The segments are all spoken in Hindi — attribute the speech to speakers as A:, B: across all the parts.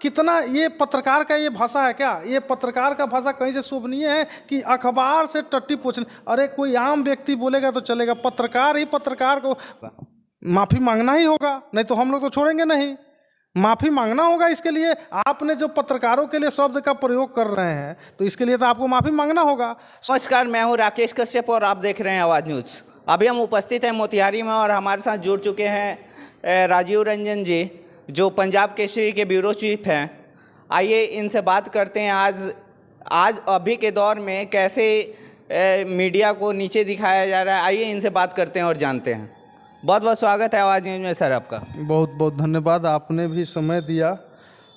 A: कितना ये पत्रकार का ये भाषा है क्या? ये पत्रकार का भाषा कहीं से शोभनीय है कि अखबार से टट्टी पोछने? अरे कोई आम व्यक्ति बोलेगा तो चलेगा, पत्रकार ही पत्रकार को माफी मांगना ही होगा, नहीं तो हम लोग तो छोड़ेंगे नहीं। माफी मांगना होगा। इसके लिए आपने जो पत्रकारों के लिए शब्द का प्रयोग कर रहे हैं तो इसके लिए तो आपको माफी मांगना होगा।
B: नमस्कार, मैं हूं राकेश कश्यप और आप देख रहे हैं आवाज़ न्यूज़। अभी हम उपस्थित हैं मोतिहारी में और हमारे साथ जुड़ चुके हैं राजीव रंजन जी, जो पंजाब केसरी के ब्यूरो चीफ हैं। आइए इनसे बात करते हैं आज अभी के दौर में कैसे मीडिया को नीचे दिखाया जा रहा है। आइए इनसे बात करते हैं और जानते हैं। बहुत बहुत स्वागत है आवाज़ न्यूज़ में सर आपका।
A: बहुत बहुत धन्यवाद, आपने भी समय दिया।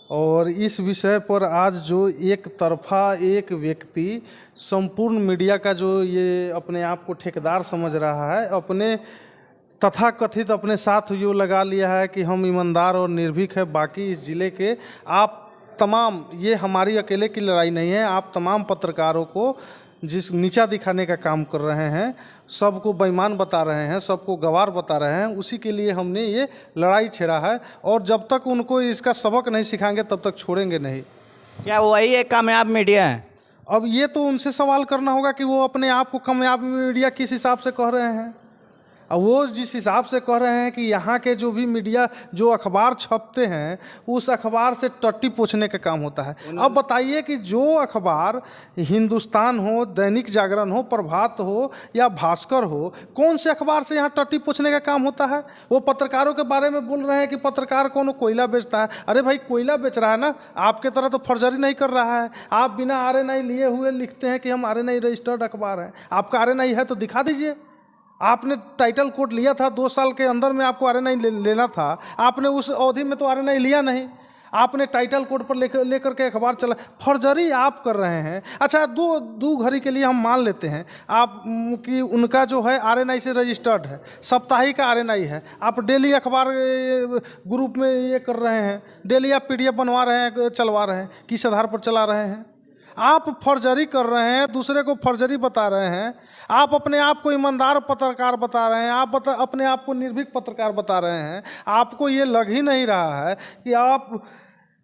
A: और इस विषय पर आज जो एक तरफा एक व्यक्ति संपूर्ण मीडिया का जो ये अपने आप को ठेकेदार समझ रहा है, अपने तथाकथित अपने साथ यो लगा लिया है कि हम ईमानदार और निर्भीक है, बाकी इस ज़िले के आप तमाम, ये हमारी अकेले की लड़ाई नहीं है, आप तमाम पत्रकारों को जिस नीचा दिखाने का काम कर रहे हैं, सबको बेईमान बता रहे हैं, सबको गवार बता रहे हैं, उसी के लिए हमने ये लड़ाई छेड़ा है। और जब तक उनको इसका सबक नहीं सिखाएंगे तब तक छोड़ेंगे नहीं।
B: क्या वही एक कामयाब मीडिया है?
A: अब ये तो उनसे सवाल करना होगा कि वो अपने आप को कामयाब मीडिया किस हिसाब से कह रहे हैं। अब वो जिस हिसाब से कह रहे हैं कि यहाँ के जो भी मीडिया जो अखबार छपते हैं उस अखबार से टट्टी पोछने का काम होता है। अब बताइए कि जो अखबार हिंदुस्तान हो, दैनिक जागरण हो, प्रभात हो या भास्कर हो, कौन से अखबार से यहाँ टट्टी पोछने का काम होता है? वो पत्रकारों के बारे में बोल रहे हैं कि पत्रकार कौन कोयला बेचता है। अरे भाई, कोयला बेच रहा है ना, आपके तरह तो फर्जरी नहीं कर रहा है। आप बिना RNI लिए हुए लिखते हैं कि हम RNI रजिस्टर्ड अखबार हैं। आपका RNI है तो दिखा दीजिए। आपने टाइटल कोड लिया था, 2 साल के अंदर में आपको RNI लेना था, आपने उस अवधि में तो RNI लिया नहीं, आपने टाइटल कोड पर लेकर के अखबार चला। फर्जरी आप कर रहे हैं। अच्छा, दो घड़ी के लिए हम मान लेते हैं आप कि उनका जो है RNI से रजिस्टर्ड है, साप्ताहिक का RNI है, आप डेली अखबार ग्रुप में ये कर रहे हैं, डेली आप PDF बनवा रहे हैं, चलवा रहे हैं, किस आधार पर चला रहे हैं? आप फर्जरी कर रहे हैं, दूसरे को फर्जरी बता रहे हैं। आप अपने आप को ईमानदार पत्रकार बता रहे हैं, आप अपने आप को निर्भीक पत्रकार बता रहे हैं। आपको ये लग ही नहीं रहा है कि आप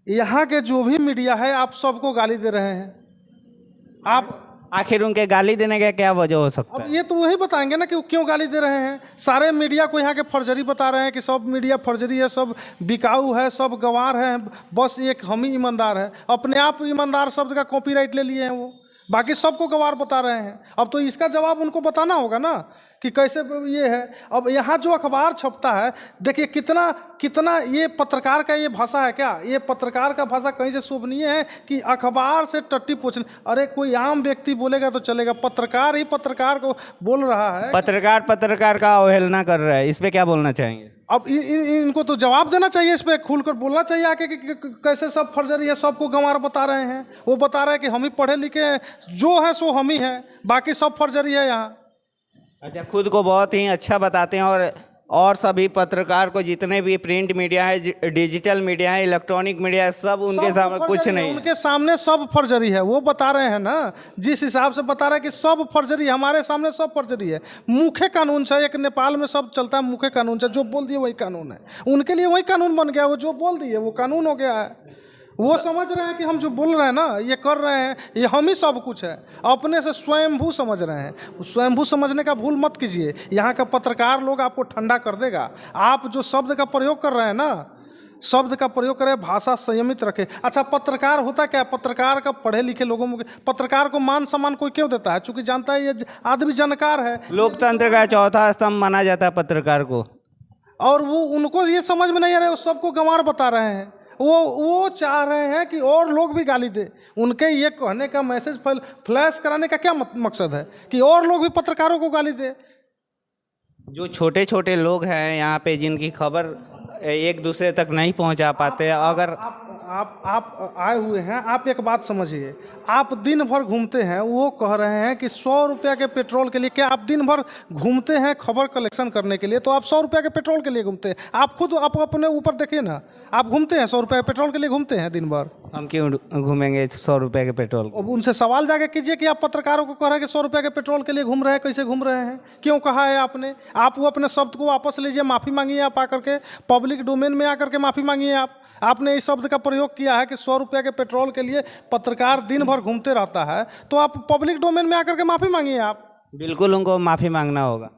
A: यहाँ के जो भी मीडिया है आप सबको गाली दे रहे हैं। आप
B: आखिर उनके गाली देने का क्या वजह हो सकता है?
A: अब ये तो वही बताएंगे ना कि वो क्यों गाली दे रहे हैं। सारे मीडिया को यहाँ के फर्जरी बता रहे हैं कि सब मीडिया फर्जरी है, सब बिकाऊ है, सब गंवार है, बस एक हम ही ईमानदार है। अपने आप ईमानदार शब्द का कॉपीराइट ले लिए हैं वो, बाकी सबको गंवार बता रहे हैं। अब तो इसका जवाब उनको बताना होगा ना कि कैसे ये है। अब यहाँ जो अखबार छपता है, देखिए कितना ये पत्रकार का ये भाषा है क्या? ये पत्रकार का भाषा कहीं से शोभनीय है कि अखबार से टट्टी पोछने? अरे कोई आम व्यक्ति बोलेगा तो चलेगा, पत्रकार ही पत्रकार को बोल रहा है।
B: पत्रकार का अवहेलना कर रहा है, इस पे क्या बोलना चाहेंगे?
A: अब इनको तो जवाब देना चाहिए, इस पर खुलकर बोलना चाहिए आके कि कैसे सब फर्जरी है, सबको गंवार बता रहे हैं। वो बता रहे हैं कि हम ही पढ़े लिखे हैं, जो है सो हम ही हैं, बाकी सब फर्जरी है यहाँ।
B: अच्छा, खुद को बहुत ही अच्छा बताते हैं और सभी पत्रकार को, जितने भी प्रिंट मीडिया है, डिजिटल मीडिया है, इलेक्ट्रॉनिक मीडिया है, सब उनके सामने कुछ नहीं,
A: उनके सामने सब फर्जरी है। वो बता रहे हैं ना, जिस हिसाब से बता रहे हैं कि सब फर्जरी, हमारे सामने सब फर्जरी है। मुख्य कानून से एक नेपाल में सब चलता है, मुख्य कानून से जो बोल दिए वही कानून है। उनके लिए वही कानून बन गया, वो जो बोल दिए वो कानून हो गया है। वो समझ रहे हैं कि हम जो बोल रहे हैं ना, ये कर रहे हैं, ये हम ही सब कुछ है। अपने से स्वयंभू समझ रहे हैं। स्वयंभू समझने का भूल मत कीजिए, यहाँ का पत्रकार लोग आपको ठंडा कर देगा। आप जो शब्द का प्रयोग कर रहे हैं ना, शब्द का प्रयोग करें, भाषा संयमित रखें। अच्छा, पत्रकार होता क्या? पत्रकार का पढ़े लिखे लोगों में, पत्रकार को मान सम्मान कोई क्यों देता है? चूंकि जानता है ये आदमी जानकार है।
B: लोकतंत्र का चौथा स्तंभ माना जाता है पत्रकार को, और
A: वो उनको ये समझ में नहीं आ रहा है, वो सबको गंवार बता रहे हैं। वो चाह रहे हैं कि और लोग भी गाली दे। उनके ये कहने का मैसेज फ्लैश कराने का क्या मकसद है कि और लोग भी पत्रकारों को गाली दे?
B: जो छोटे छोटे लोग हैं यहाँ पे, जिनकी खबर एक दूसरे तक नहीं पहुँचा पाते, अगर
A: आप आए हुए हैं, आप एक बात समझिए, आप दिन भर घूमते हैं, वो कह रहे हैं कि 100 रुपया के पेट्रोल के लिए, क्या आप दिन भर घूमते हैं खबर कलेक्शन करने के लिए? तो आप 100 रुपया के पेट्रोल के लिए घूमते हैं? आप खुद आप अपने ऊपर देखिए ना, आप घूमते हैं 100 रुपया के पेट्रोल के लिए घूमते हैं दिन भर?
B: हम क्यों घूमेंगे 100 रुपये के पेट्रोल?
A: अब उनसे सवाल जाके कीजिए कि आप पत्रकारों को कह रहे हैं कि 100 रुपया के पेट्रोल के लिए घूम रहे हैं, कैसे घूम रहे हैं, क्यों कहा है आपने? आप वो अपने शब्द को वापस लीजिए, माफ़ी मांगिए, आप आकर के पब्लिक डोमेन में आकर के माफ़ी मांगिए। आप आपने इस शब्द का प्रयोग किया है कि 100 रुपये के पेट्रोल के लिए पत्रकार दिन भर घूमते रहता है, तो आप पब्लिक डोमेन में आकर के माफ़ी मांगिए। आप
B: बिल्कुल उनको माफ़ी मांगना होगा।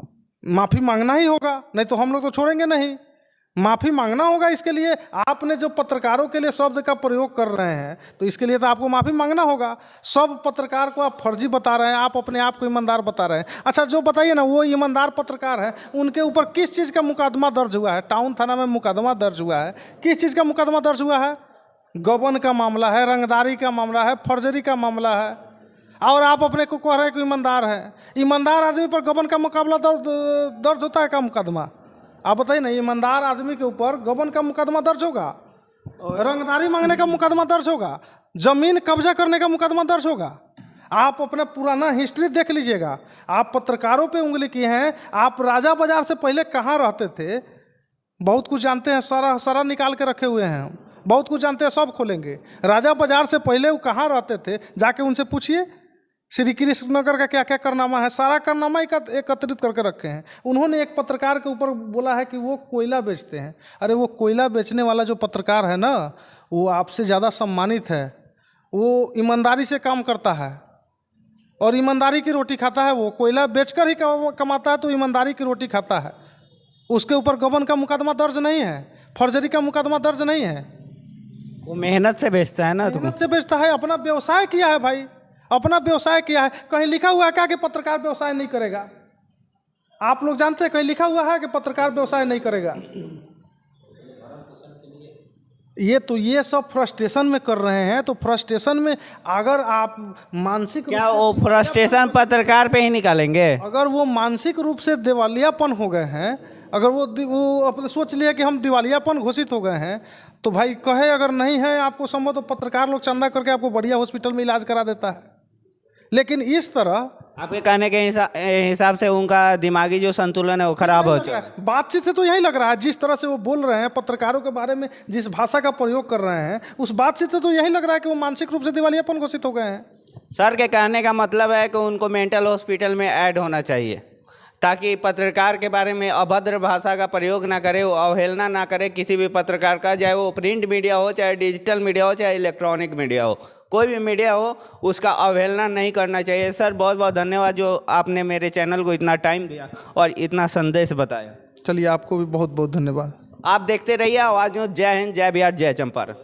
A: माफ़ी मांगना ही होगा, नहीं तो हम लोग तो छोड़ेंगे नहीं। माफ़ी मांगना होगा। इसके लिए आपने जो पत्रकारों के लिए शब्द का प्रयोग कर रहे हैं, तो इसके लिए तो आपको माफ़ी मांगना होगा। सब पत्रकार को आप फर्जी बता रहे हैं, आप अपने आप को ईमानदार बता रहे हैं। अच्छा, जो बताइए ना, वो ईमानदार पत्रकार हैं, उनके ऊपर किस चीज़ का मुकदमा दर्ज हुआ है? टाउन थाना में मुकदमा दर्ज हुआ है। किस चीज़ का मुकदमा दर्ज हुआ है? गबन का मामला है, रंगदारी का मामला है, फर्जरी का मामला है, और आप अपने को कह रहे हैं कि ईमानदार है। ईमानदार आदमी पर गबन का मुकाबला दर्ज होता है का मुकदमा? आप बताइए ना, ईमानदार आदमी के ऊपर गबन का मुकदमा दर्ज होगा, रंगदारी मांगने का मुकदमा दर्ज होगा, जमीन कब्जा करने का मुकदमा दर्ज होगा। आप अपना पुराना हिस्ट्री देख लीजिएगा। आप पत्रकारों पे उंगली किए हैं। आप राजा बाजार से पहले कहाँ रहते थे? बहुत कुछ जानते हैं, सारा निकाल के रखे हुए हैं हम, बहुत कुछ जानते हैं, सब खोलेंगे। राजा बाजार से पहले वो कहाँ रहते थे, जाके उनसे पूछिए। श्री कृष्ण नगर का क्या क्या कारनामा है, सारा कारनामा एकत्रित करके रखे हैं। उन्होंने एक पत्रकार के ऊपर बोला है कि वो कोयला बेचते हैं। अरे वो कोयला बेचने वाला जो पत्रकार है ना, वो आपसे ज़्यादा सम्मानित है। वो ईमानदारी से काम करता है और ईमानदारी की रोटी खाता है। वो कोयला बेचकर ही कमाता है, तो ईमानदारी की रोटी खाता है। उसके ऊपर गबन का मुकदमा दर्ज नहीं है, फर्जरी का मुकदमा दर्ज नहीं है।
B: वो मेहनत से बेचता है ना,
A: मेहनत से बेचता है, अपना व्यवसाय किया है भाई, अपना व्यवसाय किया है। कहीं लिखा हुआ है क्या कि पत्रकार व्यवसाय नहीं करेगा? आप लोग जानते हैं कहीं लिखा हुआ है कि पत्रकार व्यवसाय नहीं करेगा? ये सब फ्रस्ट्रेशन में कर रहे हैं। तो फ्रस्ट्रेशन में अगर आप मानसिक
B: क्या वो फ्रस्ट्रेशन पत्रकार पे ही निकालेंगे?
A: अगर वो मानसिक रूप से दिवालियापन हो गए हैं, अगर वो अपने सोच लिया कि हम दिवालियापन घोषित हो गए हैं, तो भाई कहे अगर नहीं है आपको संभव, तो पत्रकार लोग चंदा करके आपको बढ़िया हॉस्पिटल में इलाज करा देता है। लेकिन इस तरह
B: आपके कहने के हिसाब से उनका दिमागी जो संतुलन है वो खराब हो चुका है।
A: बातचीत से तो यही लग रहा है, जिस तरह से वो बोल रहे हैं पत्रकारों के बारे में, जिस भाषा का प्रयोग कर रहे हैं, उस बातचीत से तो यही लग रहा है कि वो मानसिक रूप से दिवालियापन घोषित हो गए हैं।
B: सर के कहने का मतलब है कि उनको मेंटल हॉस्पिटल में ऐड होना चाहिए, ताकि पत्रकार के बारे में अभद्र भाषा का प्रयोग ना करे, वो अवहेलना ना करे किसी भी पत्रकार का, चाहे वो प्रिंट मीडिया हो, चाहे डिजिटल मीडिया हो, चाहे इलेक्ट्रॉनिक मीडिया हो, कोई भी मीडिया हो, उसका अवहेलना नहीं करना चाहिए। सर बहुत बहुत धन्यवाद जो आपने मेरे चैनल को इतना टाइम दिया और इतना संदेश बताया।
A: चलिए, आपको भी बहुत बहुत धन्यवाद।
B: आप देखते रहिए आवाज़ न्यूज़। जय हिंद, जय बिहार, जय चंपारण।